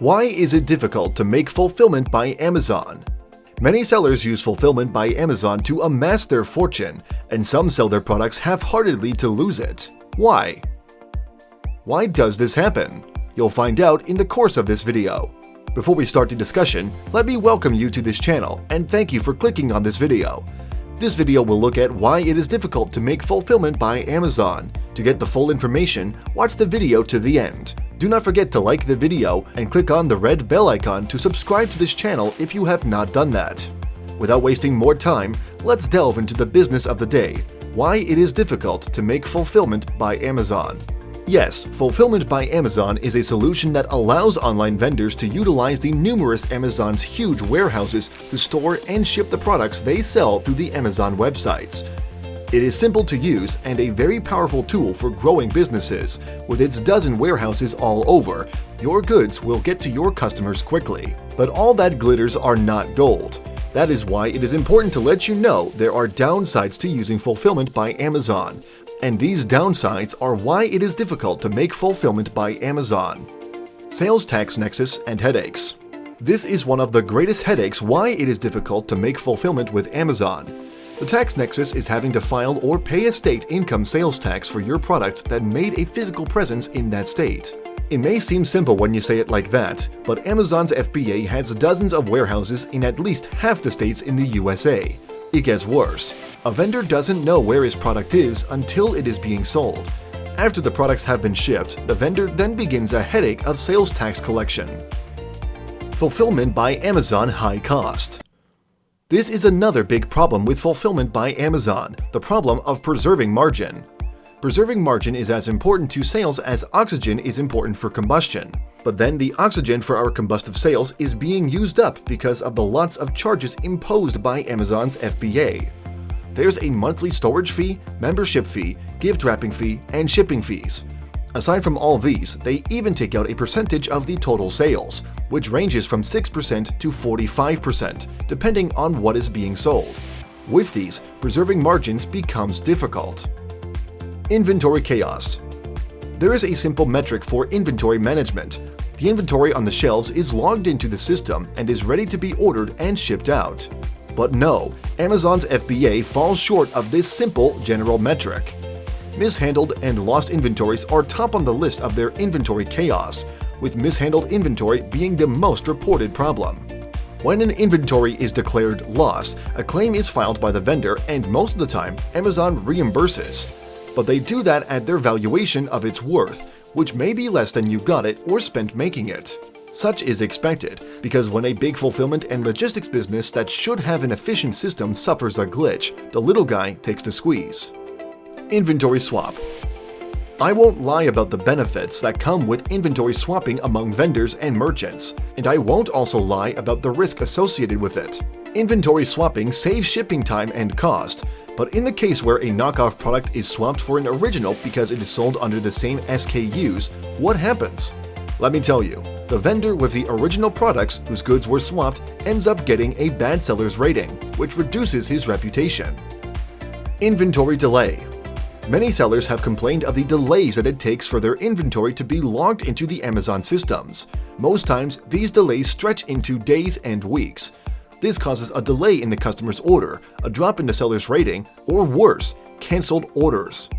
Why is it difficult to make fulfillment by Amazon? Many sellers use fulfillment by Amazon to amass their fortune, and some sell their products half-heartedly to lose it. Why? Why does this happen? You'll find out in the course of this video. Before we start the discussion, let me welcome you to this channel and thank you for clicking on this video. This video will look at why it is difficult to make fulfillment by Amazon. To get the full information, watch the video to the end. Do not forget to like the video and click on the red bell icon to subscribe to this channel if you have not done that. Without wasting more time, let's delve into the business of the day, why it is difficult to make fulfillment by Amazon. Yes, fulfillment by Amazon is a solution that allows online vendors to utilize the numerous Amazon's huge warehouses to store and ship the products they sell through the Amazon websites. It is simple to use and a very powerful tool for growing businesses. With its dozen warehouses all over, your goods will get to your customers quickly. But all that glitters are not gold. That is why it is important to let you know there are downsides to using fulfillment by Amazon. And these downsides are why it is difficult to make fulfillment by Amazon. Sales tax nexus and headaches. This is one of the greatest headaches why it is difficult to make fulfillment with Amazon. The tax nexus is having to file or pay a state income sales tax for your product that made a physical presence in that state. It may seem simple when you say it like that, but Amazon's FBA has dozens of warehouses in at least half the states in the USA. It gets worse. A vendor doesn't know where his product is until it is being sold. After the products have been shipped, the vendor then begins a headache of sales tax collection. Fulfillment by Amazon high cost. This is another big problem with fulfillment by Amazon, the problem of preserving margin. Preserving margin is as important to sales as oxygen is important for combustion. But then the oxygen for our combustive sales is being used up because of the lots of charges imposed by Amazon's FBA. There's a monthly storage fee, membership fee, gift wrapping fee, and shipping fees. Aside from all these, they even take out a percentage of the total sales, which ranges from 6% to 45%, depending on what is being sold. With these, preserving margins becomes difficult. Inventory chaos. There is a simple metric for inventory management. The inventory on the shelves is logged into the system and is ready to be ordered and shipped out. But no, Amazon's FBA falls short of this simple general metric. Mishandled and lost inventories are top on the list of their inventory chaos, with mishandled inventory being the most reported problem. When an inventory is declared lost, a claim is filed by the vendor and most of the time, Amazon reimburses. But they do that at their valuation of its worth, which may be less than you got it or spent making it. Such is expected, because when a big fulfillment and logistics business that should have an efficient system suffers a glitch, the little guy takes the squeeze. Inventory swap. I won't lie about the benefits that come with inventory swapping among vendors and merchants, and I won't also lie about the risk associated with it. Inventory swapping saves shipping time and cost, but in the case where a knockoff product is swapped for an original because it is sold under the same SKUs, what happens? Let me tell you, the vendor with the original products whose goods were swapped ends up getting a bad seller's rating, which reduces his reputation. Inventory delay. Many sellers have complained of the delays that it takes for their inventory to be logged into the Amazon systems. Most times, these delays stretch into days and weeks. This causes a delay in the customer's order, a drop in the seller's rating, or worse, canceled orders.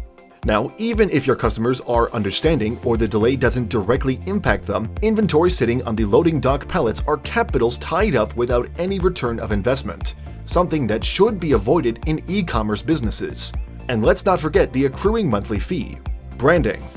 Now, even if your customers are understanding or the delay doesn't directly impact them, inventory sitting on the loading dock pallets are capitals tied up without any return of investment, something that should be avoided in e-commerce businesses. And let's not forget the accruing monthly fee. Branding.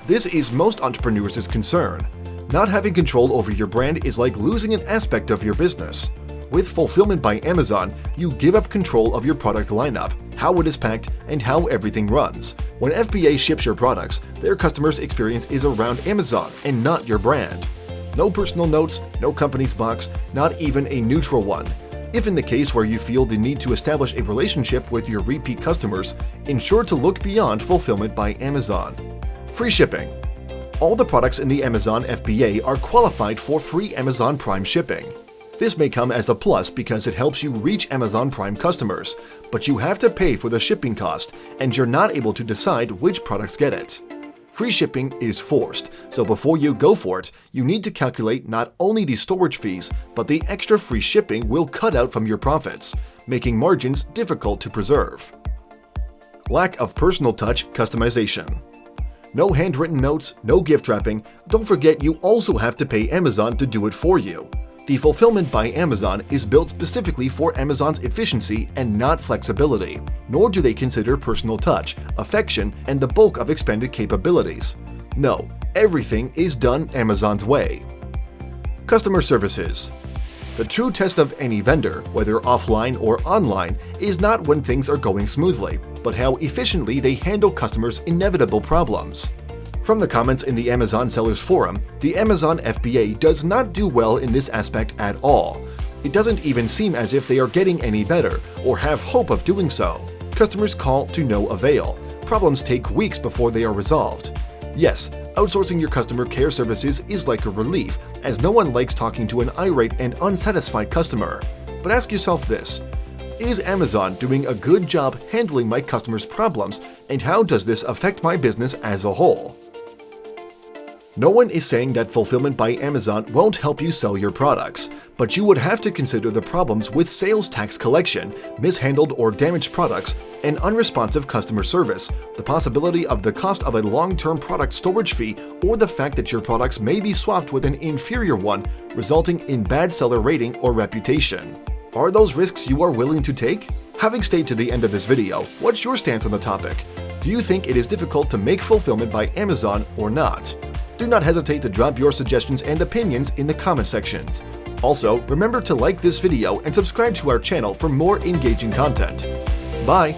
This is most entrepreneurs' concern. Not having control over your brand is like losing an aspect of your business. With fulfillment by Amazon, you give up control of your product lineup, how it is packed, and how everything runs. When FBA ships your products, their customers' experience is around Amazon and not your brand. No personal notes, no company's box, not even a neutral one. If in the case where you feel the need to establish a relationship with your repeat customers, ensure to look beyond fulfillment by Amazon. Free shipping. All the products in the Amazon FBA are qualified for free Amazon Prime shipping. This may come as a plus because it helps you reach Amazon Prime customers, but you have to pay for the shipping cost and you're not able to decide which products get it. Free shipping is forced, so before you go for it, you need to calculate not only the storage fees, but the extra free shipping will cut out from your profits, making margins difficult to preserve. Lack of personal touch customization. No handwritten notes, no gift wrapping. Don't forget you also have to pay Amazon to do it for you. The Fulfillment by Amazon is built specifically for Amazon's efficiency and not flexibility, nor do they consider personal touch, affection, and the bulk of expanded capabilities. No, everything is done Amazon's way. Customer services. The true test of any vendor, whether offline or online, is not when things are going smoothly, but how efficiently they handle customers' inevitable problems. From the comments in the Amazon Sellers Forum, the Amazon FBA does not do well in this aspect at all. It doesn't even seem as if they are getting any better or have hope of doing so. Customers call to no avail. Problems take weeks before they are resolved. Yes, outsourcing your customer care services is like a relief, as no one likes talking to an irate and unsatisfied customer. But ask yourself this: is Amazon doing a good job handling my customers' problems, and how does this affect my business as a whole? No one is saying that Fulfillment by Amazon won't help you sell your products, but you would have to consider the problems with sales tax collection, mishandled or damaged products, and unresponsive customer service, the possibility of the cost of a long-term product storage fee, or the fact that your products may be swapped with an inferior one, resulting in bad seller rating or reputation. Are those risks you are willing to take? Having stayed to the end of this video, what's your stance on the topic? Do you think it is difficult to make Fulfillment by Amazon or not? Do not hesitate to drop your suggestions and opinions in the comment sections. Also, remember to like this video and subscribe to our channel for more engaging content. Bye!